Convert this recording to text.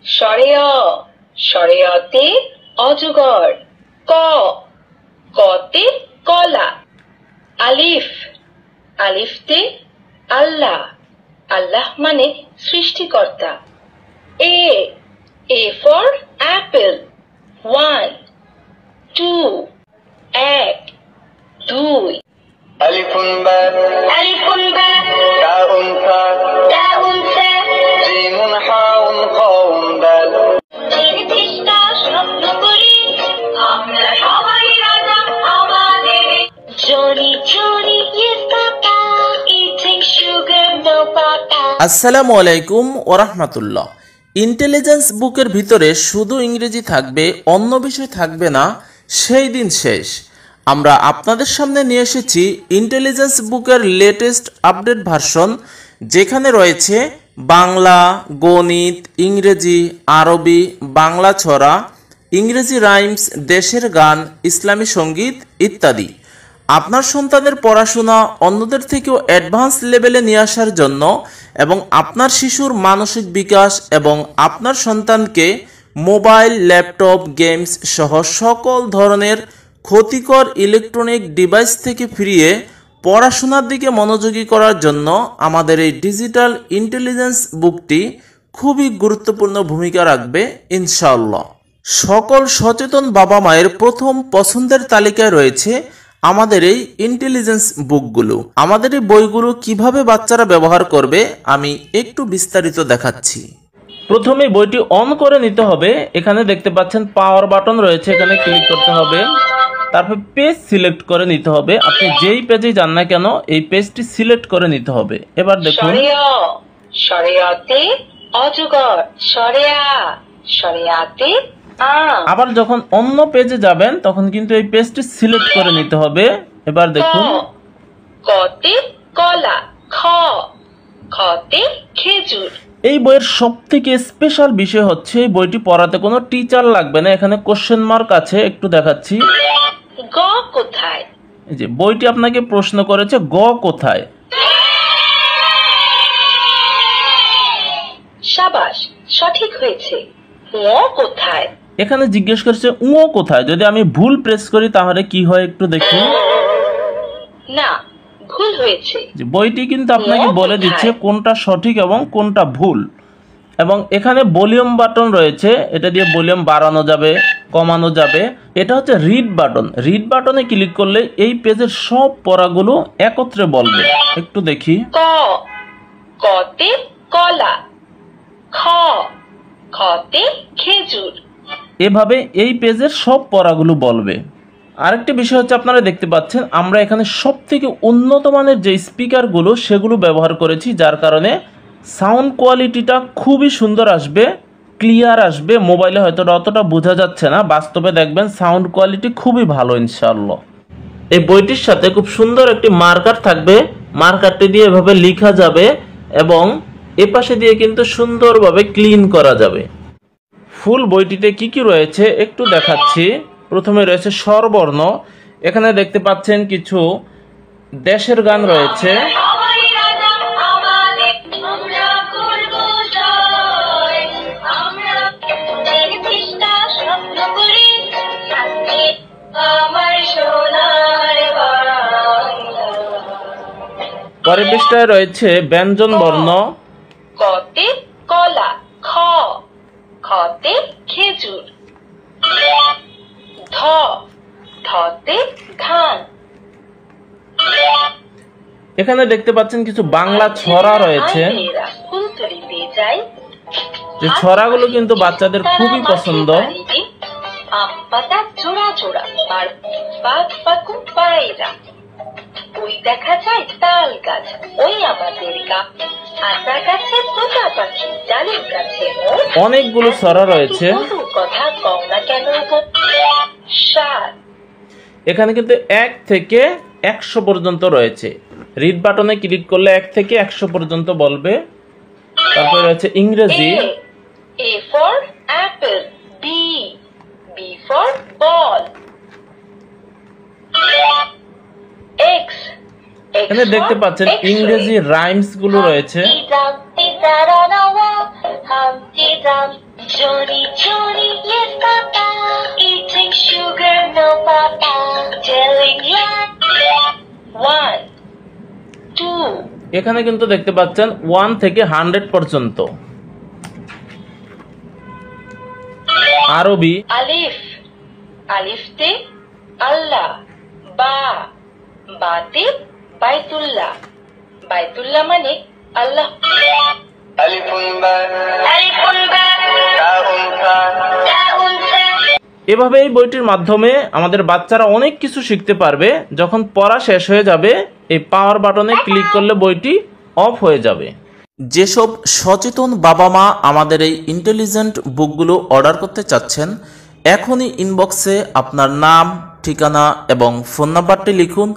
স্বরে অ, স্বরে অতে অজগর। ক, কতে কলা। আলিফ, আলিফতে আল্লাহ, আল্লাহ মানে সৃষ্টিকর্তা। এ, এ ফর অ্যাপেল। 1 2 এক, 2 আলিফুন বা, আলিফুন বা, তাউন সা, তাউন সা, জিমুন হাউন খাউন দাল। নির্দিষ্টা স্বপ্ন করি আমরা সবাই রাজা আমাদের। Johnny Johnny yes papa, eating sugar no papa. আসসালামু আলাইকুম ওয়া রাহমাতুল্লাহ। ইন্টেলিজেন্স বুকের ভিতরে শুধু ইংরেজি থাকবে, অন্য বিষয় থাকবে না, সেই দিন শেষ। আমরা আপনাদের সামনে নিয়ে এসেছি ইন্টেলিজেন্স বুকের লেটেস্ট আপডেট ভার্সন, যেখানে রয়েছে বাংলা, গণিত, ইংরেজি, আরবি, বাংলা ছড়া, ইংরেজি রাইমস, দেশের গান, ইসলামী সঙ্গীত ইত্যাদি। আপনার সন্তানের পড়াশোনা অন্যদের থেকেও অ্যাডভান্স লেভেলে নিয়ে আসার জন্য এবং আপনার শিশুর মানসিক বিকাশ এবং আপনার সন্তানকে মোবাইল, ল্যাপটপ, গেমস সহ সকল ধরনের ক্ষতিকর ইলেকট্রনিক ডিভাইস থেকে ফিরিয়ে পড়াশোনার দিকে মনোযোগী করার জন্য আমাদের এই ডিজিটাল ইন্টেলিজেন্স বুকটি খুবই গুরুত্বপূর্ণ ভূমিকা রাখবে ইনশাআল্লাহ। সকল সচেতন বাবা মায়ের প্রথম পছন্দের তালিকায় রয়েছে আমাদের এই ইন্টেলিজেন্স বুকগুলো। আমাদের এই বইগুলো কিভাবে বাচ্চারা ব্যবহার করবে আমি একটু বিস্তারিত দেখাচ্ছি। প্রথমে বইটি অন করে নিতে হবে। এখানে দেখতে পাচ্ছেন পাওয়ার বাটন রয়েছে, এখানে ক্লিক করতে হবে। তারপর পেজ সিলেক্ট করে নিতে হবে। আপনি যেই পেজে যান না কেন এই পেজটি সিলেক্ট করে নিতে হবে। এবার দেখুন, স্বরে অ, স্বরে অতে অজগর। স্বরে আ, স্বরে আতে আম। আবার যখন অন্য পেজে যাবেন তখন কিন্তু এই পেজটি সিলেক্ট করে নিতে হবে। এবার দেখুন, কতে কলা। খ, খতে খেজুর। এই বইয়ের সবথেকে স্পেশাল বিষয় হচ্ছে এই বইটি পড়াতে কোনো টিচার লাগবে না। এখানে কোশ্চেন মার্ক আছে, একটু দেখাচ্ছি। গ কোথায়? এই যে বইটি আপনাকে প্রশ্ন করেছে গ কোথায়। সাবাস, সঠিক হয়েছে। ও কোথায়? এখানে জিজ্ঞেস করছে ও কোথায়। যদি আমি ভুল প্রেস করি তাহলে কি হয় একটু দেখুন। না, ভুল হয়েছে। যে বইটি কিন্তু আপনাকে বলে দিচ্ছে কোনটা সঠিক এবং কোনটা ভুল। এবং এখানে ভলিউম বাটন রয়েছে, এটা দিয়ে ভলিউম বাড়ানো যাবে, কমানো যাবে। এটা হচ্ছে রিড বাটন। রিড বাটনে ক্লিক করলে এই পেজের সব পড়াগুলো একত্রে বলবে। একটু দেখি। ক, কতে কলা। খ, খতে খেজুর। এভাবে এই পেজের সব পড়াগুলো বলবে। আরেকটি বিষয় হচ্ছে, আপনারা দেখতে পাচ্ছেন আমরা এখানে সব থেকে উন্নত মানের যে স্পিকারগুলো সেগুলো ব্যবহার করেছি, যার কারণে সাউন্ড কোয়ালিটিটা খুবই সুন্দর আসবে, ক্লিয়ার আসবে। মোবাইলে হয়তো অতটা বোঝা যাচ্ছে না, বাস্তবে দেখবেন সাউন্ড কোয়ালিটি খুবই ভালো ইনশাআল্লাহ। এই বইটির সাথে খুব সুন্দর একটি মার্কার থাকবে। মার্কারটি দিয়ে এভাবে লেখা যাবে এবং এপাশে দিয়ে কিন্তু সুন্দরভাবে ক্লিন করা যাবে। ফুল বইটিতে কি কি রয়েছে একটু দেখাচ্ছি। প্রথমে রয়েছে স্বরবর্ণ। এখানে দেখতে পাচ্ছেন কিছু দেশের গান রয়েছে। পরের পৃষ্ঠায় রয়েছে ব্যঞ্জন বর্ণ। কতে কলা। খ, খতে খেজুর। ধ, ধতে ধান। এখানে দেখতে পাচ্ছেন কিছু বাংলা ছড়া রয়েছে। ফুলতলিতে যাই, যে ছড়াগুলো কিন্তু বাচ্চাদের খুবই পছন্দ। আম পাতা জোড়া জোড়া, আর বাঘ পাকু পায়রা। ওই দেখা যায় তাল গাছ, ওই আমাদের গাছ। আতা গাছে তোতা পাখি, ডালিম গাছে অনেকগুলো ছড়া রয়েছে। কথা কম না কেন? সাত। এখানে কিন্তু 1 থেকে 100 পর্যন্ত রয়েছে। রিড বাটনে ক্লিক করলে 1 থেকে 100 পর্যন্ত বলবে। তারপরে রয়েছে ইংরেজি। A for apple. B, B for ball. X, এখানে দেখতে পাচ্ছেন ইংরেজি রাইমস গুলো রয়েছে। Johnny, Johnny, yes, Papa. Eating sugar, no, Papa. Telling lies. 1, 2. এখানে কিন্তু দেখতে পাচ্ছেন 1 থেকে 100 পর্যন্ত। আরবি আলিফ, আলিফতে আল্লাহ, বা, বাতে বাইতুল্লাহ, বাইতুল্লাহ মানে আল্লাহ। ألف باء আলিফুন বা, تاء ثاء তাউন তা। এভাবে এই বইটির মাধ্যমে আমাদের বাচ্চারা অনেক কিছু শিখতে পারবে। যখন পড়া শেষ হয়ে যাবে এই পাওয়ার বাটনে ক্লিক করলে বইটি অফ হয়ে যাবে। যেসব সচেতন বাবা মা আমাদের এই ইন্টেলিজেন্ট বুকগুলো অর্ডার করতে চাচ্ছেন, এখনই ইনবক্সে আপনার নাম, ঠিকানা এবং ফোন নাম্বারটি লিখুন।